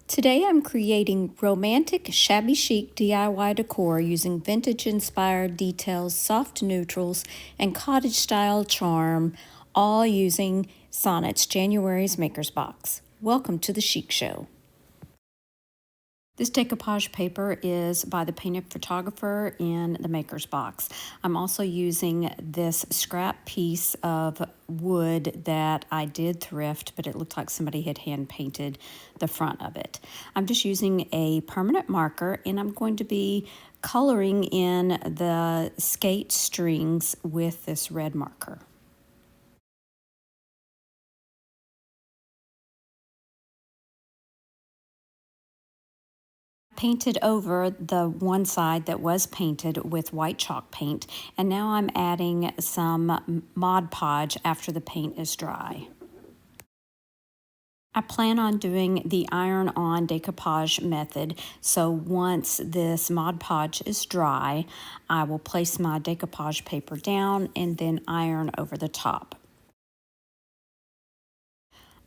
Today I'm creating romantic shabby chic DIY decor using vintage-inspired details, soft neutrals, and cottage-style charm, all using Sonnet's January's Maker's Box. Welcome to the Chic Show. This decoupage paper is by the painted photographer in the Maker's Box. I'm also using this scrap piece of wood that I did thrift, but it looked like somebody had hand painted the front of it. I'm just using a permanent marker, and I'm going to be coloring in the skate strings with this red marker. Painted over the one side that was painted with white chalk paint, and now I'm adding some Mod Podge after the paint is dry. I plan on doing the iron-on decoupage method, so once this Mod Podge is dry, I will place my decoupage paper down and then iron over the top.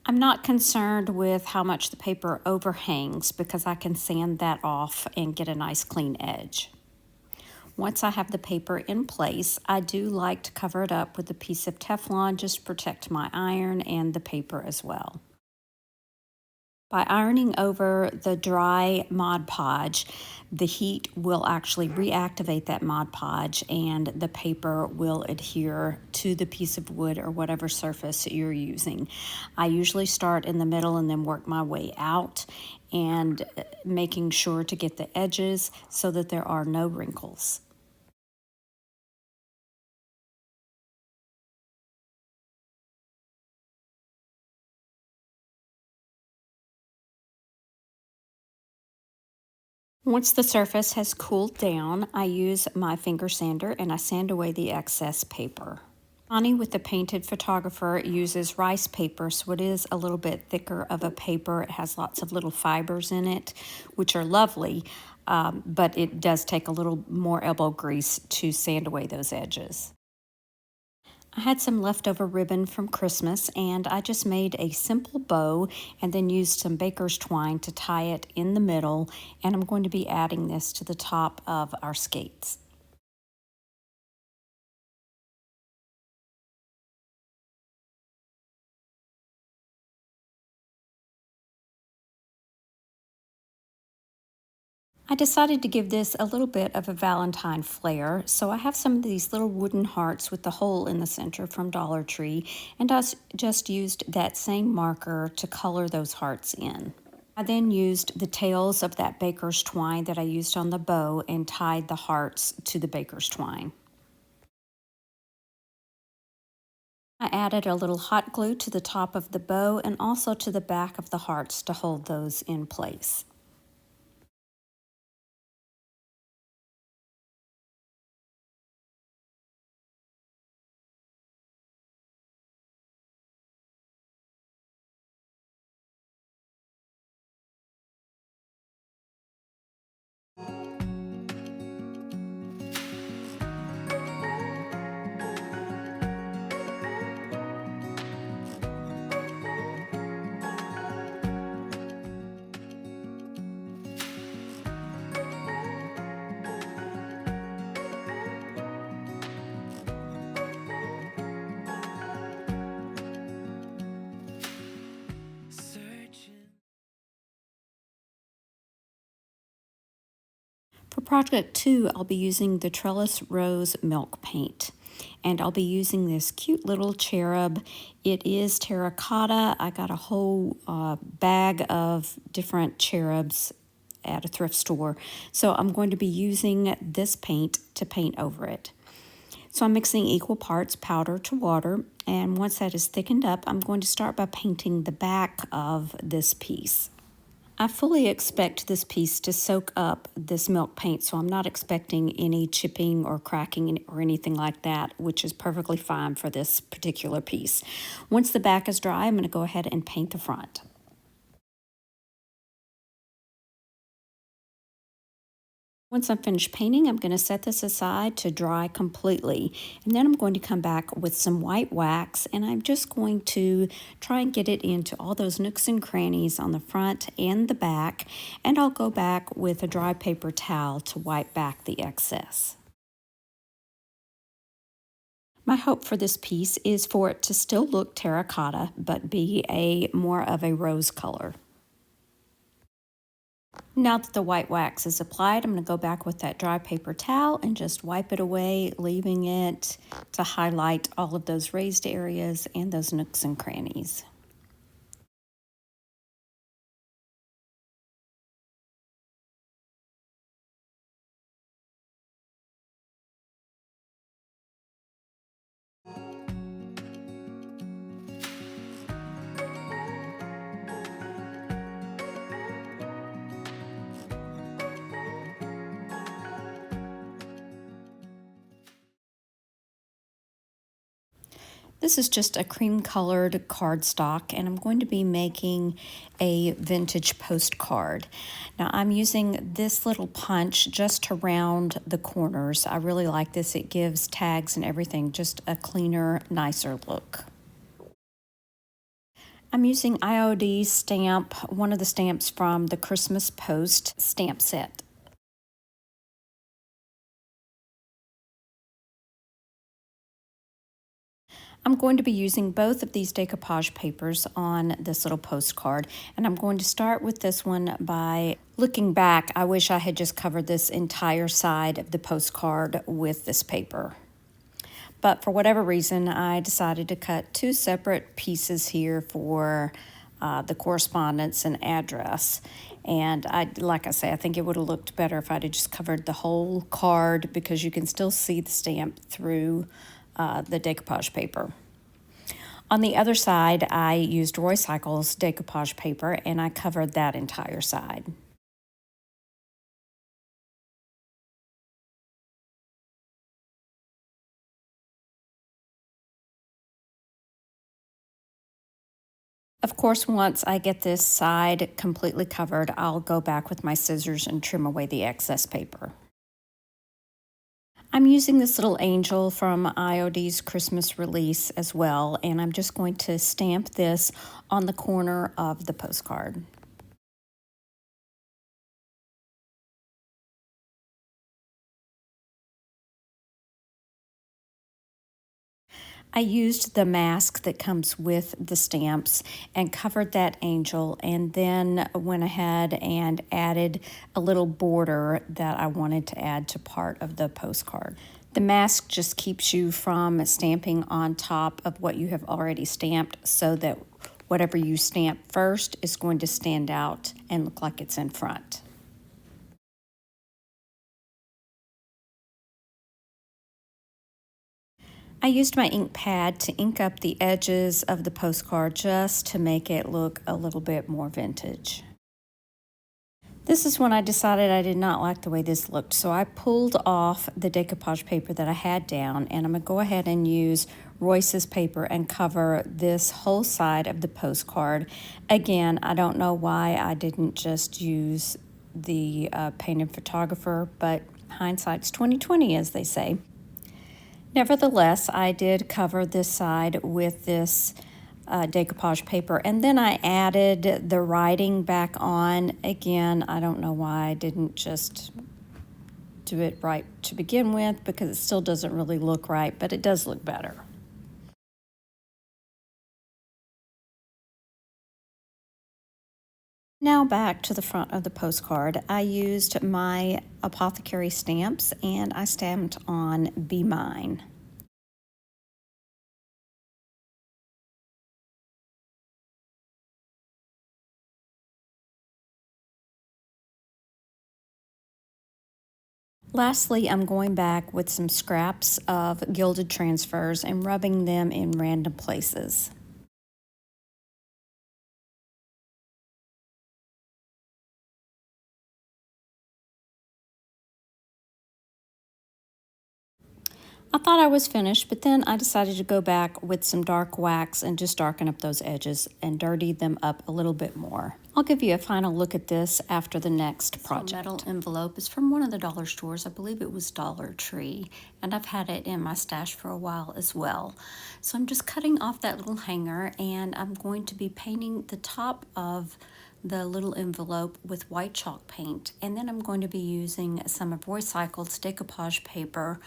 I'm not concerned with how much the paper overhangs because I can sand that off and get a nice clean edge. Once I have the paper in place, I do like to cover it up with a piece of Teflon just to protect my iron and the paper as well. By ironing over the dry Mod Podge, the heat will actually reactivate that Mod Podge and the paper will adhere to the piece of wood or whatever surface you're using. I usually start in the middle and then work my way out, and making sure to get the edges so that there are no wrinkles. Once the surface has cooled down, I use my finger sander and I sand away the excess paper. Connie with the painted photographer uses rice paper, so it is a little bit thicker of a paper. It has lots of little fibers in it, which are lovely, but it does take a little more elbow grease to sand away those edges. I had some leftover ribbon from Christmas, and I just made a simple bow and then used some baker's twine to tie it in the middle, and I'm going to be adding this to the top of our skates. I decided to give this a little bit of a Valentine flair, so I have some of these little wooden hearts with the hole in the center from Dollar Tree, and just used that same marker to color those hearts in. I then used the tails of that baker's twine that I used on the bow and tied the hearts to the baker's twine. I added a little hot glue to the top of the bow and also to the back of the hearts to hold those in place. For project 2, I'll be using the Trellis Rose Milk Paint. And I'll be using this cute little cherub. It is terracotta. I got a whole bag of different cherubs at a thrift store. So I'm going to be using this paint to paint over it. So I'm mixing equal parts powder to water, and once that is thickened up, I'm going to start by painting the back of this piece. I fully expect this piece to soak up this milk paint, so I'm not expecting any chipping or cracking or anything like that, which is perfectly fine for this particular piece. Once the back is dry, I'm going to go ahead and paint the front. Once I'm finished painting, I'm going to set this aside to dry completely. And then I'm going to come back with some white wax, and I'm just going to try and get it into all those nooks and crannies on the front and the back. And I'll go back with a dry paper towel to wipe back the excess. My hope for this piece is for it to still look terracotta, but be more of a rose color. Now that the white wax is applied, I'm going to go back with that dry paper towel and just wipe it away, leaving it to highlight all of those raised areas and those nooks and crannies. This is just a cream colored cardstock, and I'm going to be making a vintage postcard. Now I'm using this little punch just to round the corners. I really like this. It gives tags and everything just a cleaner, nicer look. I'm using IOD's stamp, one of the stamps from the Christmas Post stamp set. I'm going to be using both of these decoupage papers on this little postcard, and I'm going to start with this one by looking back. I wish I had just covered this entire side of the postcard with this paper. But for whatever reason, I decided to cut two separate pieces here for the correspondence and address. And like I say, I think it would have looked better if I'd have just covered the whole card, because you can still see the stamp through the decoupage paper. On the other side, I used Roy Cycle's decoupage paper, and I covered that entire side. Of course, once I get this side completely covered, I'll go back with my scissors and trim away the excess paper. I'm using this little angel from IOD's Christmas release as well, and I'm just going to stamp this on the corner of the postcard. I used the mask that comes with the stamps and covered that angel, and then went ahead and added a little border that I wanted to add to part of the postcard. The mask just keeps you from stamping on top of what you have already stamped, so that whatever you stamp first is going to stand out and look like it's in front. I used my ink pad to ink up the edges of the postcard just to make it look a little bit more vintage. This is when I decided I did not like the way this looked, so I pulled off the decoupage paper that I had down, and I'm going to go ahead and use Royce's paper and cover this whole side of the postcard. Again, I don't know why I didn't just use the painted photographer, but hindsight's 20/20, as they say. Nevertheless, I did cover this side with this decoupage paper, and then I added the writing back on. Again, I don't know why I didn't just do it right to begin with, because it still doesn't really look right, but it does look better. Now back to the front of the postcard. I used my apothecary stamps, and I stamped on Be Mine. Lastly, I'm going back with some scraps of gilded transfers and rubbing them in random places. I thought I was finished, but then I decided to go back with some dark wax and just darken up those edges and dirty them up a little bit more. I'll give you a final look at this after the next project. This metal envelope is from one of the dollar stores. I believe it was Dollar Tree, and I've had it in my stash for a while as well. So I'm just cutting off that little hanger, and I'm going to be painting the top of the little envelope with white chalk paint, and then I'm going to be using some of recycled decoupage paper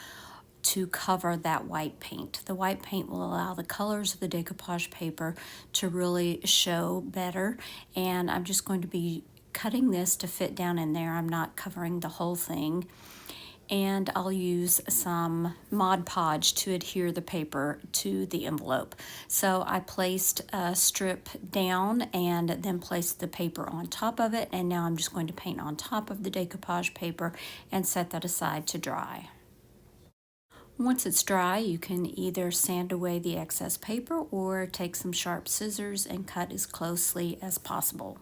to cover that white paint. The white paint will allow the colors of the decoupage paper to really show better, and I'm just going to be cutting this to fit down in there. I'm not covering the whole thing. And I'll use some Mod Podge to adhere the paper to the envelope. So I placed a strip down and then placed the paper on top of it, and now I'm just going to paint on top of the decoupage paper and set that aside to dry. Once it's dry, you can either sand away the excess paper or take some sharp scissors and cut as closely as possible.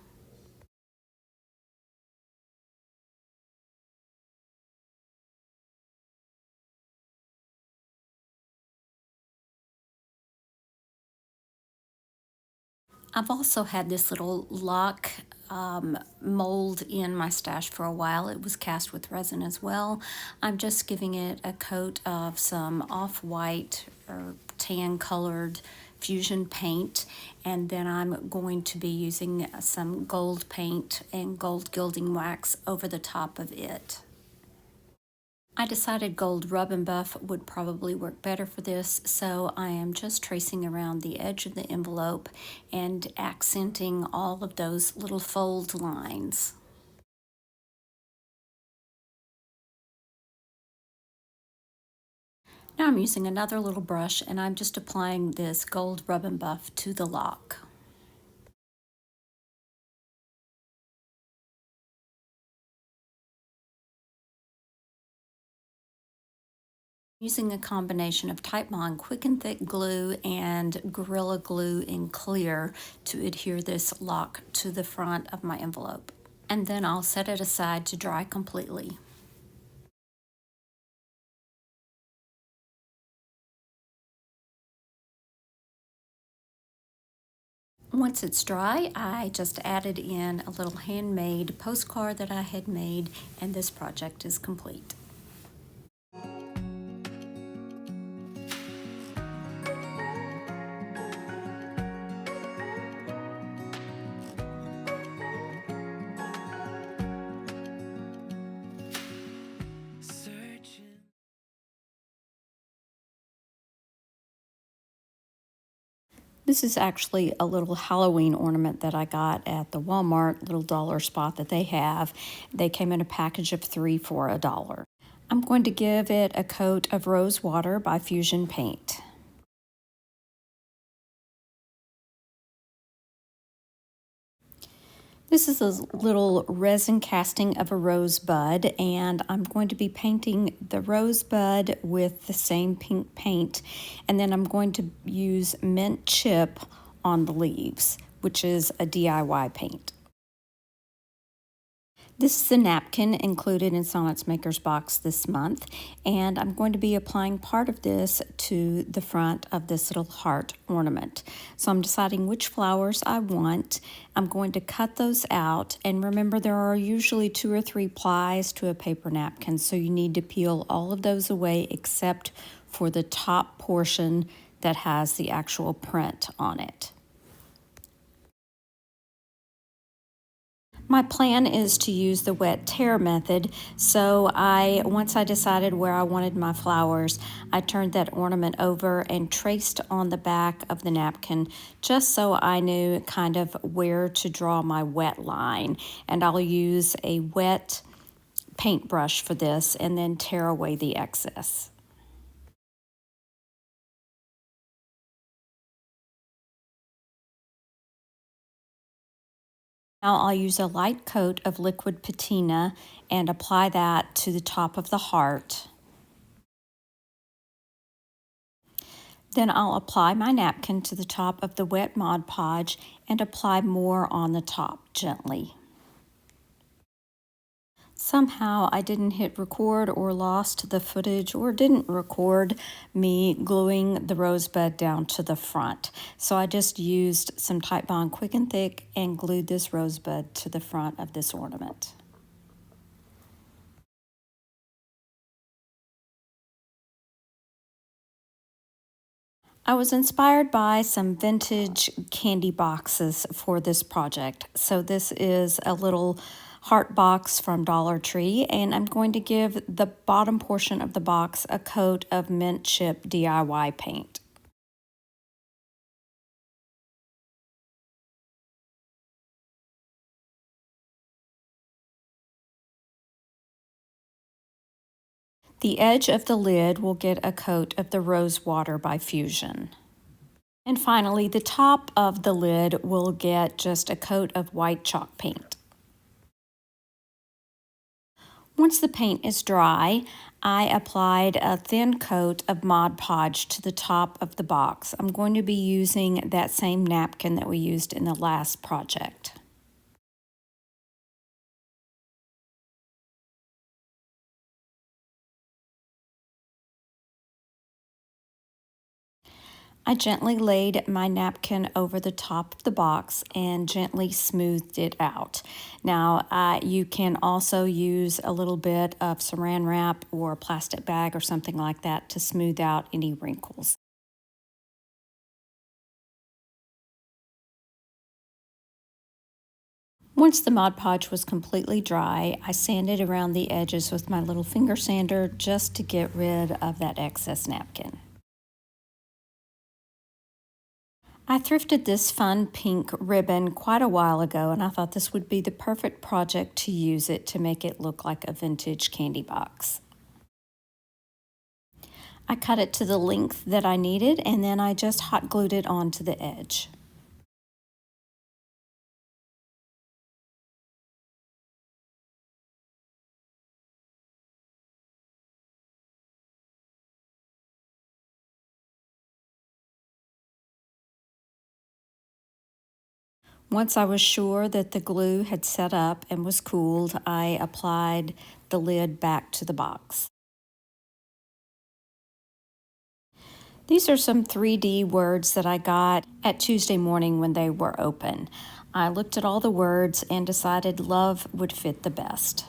I've also had this little lock mold in my stash for a while. It was cast with resin as well. I'm just giving it a coat of some off-white or tan colored fusion paint, and then I'm going to be using some gold paint and gold gilding wax over the top of it. I decided gold rub and buff would probably work better for this, so I am just tracing around the edge of the envelope and accenting all of those little fold lines. Now I'm using another little brush and I'm just applying this gold rub and buff to the lock. Using a combination of Type-Bond Quick and Thick glue and Gorilla Glue in clear to adhere this lock to the front of my envelope. And then I'll set it aside to dry completely. Once it's dry, I just added in a little handmade postcard that I had made, and this project is complete. This is actually a little Halloween ornament that I got at the Walmart little dollar spot that they have. They came in a package of 3 for $1. I'm going to give it a coat of Rose Water by Fusion Paint. This is a little resin casting of a rosebud, and I'm going to be painting the rosebud with the same pink paint, and then I'm going to use mint chip on the leaves, which is a DIY paint. This is the napkin included in Sonnets Maker's box this month, and I'm going to be applying part of this to the front of this little heart ornament. So I'm deciding which flowers I want. I'm going to cut those out, and remember there are usually 2 or 3 plies to a paper napkin, so you need to peel all of those away except for the top portion that has the actual print on it. My plan is to use the wet tear method, so once I decided where I wanted my flowers, I turned that ornament over and traced on the back of the napkin just so I knew kind of where to draw my wet line. And I'll use a wet paintbrush for this and then tear away the excess. Now I'll use a light coat of liquid patina and apply that to the top of the heart. Then I'll apply my napkin to the top of the wet Mod Podge and apply more on the top gently. Somehow I didn't hit record or lost the footage or didn't record me gluing the rosebud down to the front. So I just used some Titebond Quick and Thick and glued this rosebud to the front of this ornament. I was inspired by some vintage candy boxes for this project. So this is a little heart box from Dollar Tree, and I'm going to give the bottom portion of the box a coat of mint chip DIY paint. The edge of the lid will get a coat of the Rose Water by Fusion. And finally, the top of the lid will get just a coat of white chalk paint. Once the paint is dry, I applied a thin coat of Mod Podge to the top of the box. I'm going to be using that same napkin that we used in the last project. I gently laid my napkin over the top of the box and gently smoothed it out. Now, you can also use a little bit of saran wrap or a plastic bag or something like that to smooth out any wrinkles. Once the Mod Podge was completely dry, I sanded around the edges with my little finger sander just to get rid of that excess napkin. I thrifted this fun pink ribbon quite a while ago, and I thought this would be the perfect project to use it to make it look like a vintage candy box. I cut it to the length that I needed, and then I just hot glued it onto the edge. Once I was sure that the glue had set up and was cooled, I applied the lid back to the box. These are some 3D words that I got at Tuesday morning when they were open. I looked at all the words and decided love would fit the best.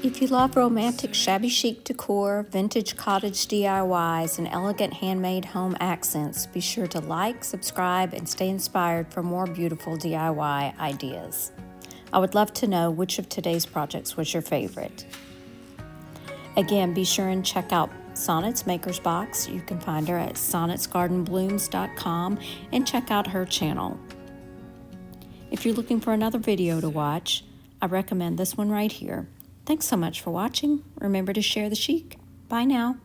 If you love romantic shabby chic decor, vintage cottage DIYs, and elegant handmade home accents, be sure to like, subscribe, and stay inspired for more beautiful DIY ideas. I would love to know which of today's projects was your favorite. Again, be sure and check out Sonnet's Maker's Box. You can find her at sonnetsgardenblooms.com and check out her channel. If you're looking for another video to watch, I recommend this one right here. Thanks so much for watching. Remember to share the chic. Bye now.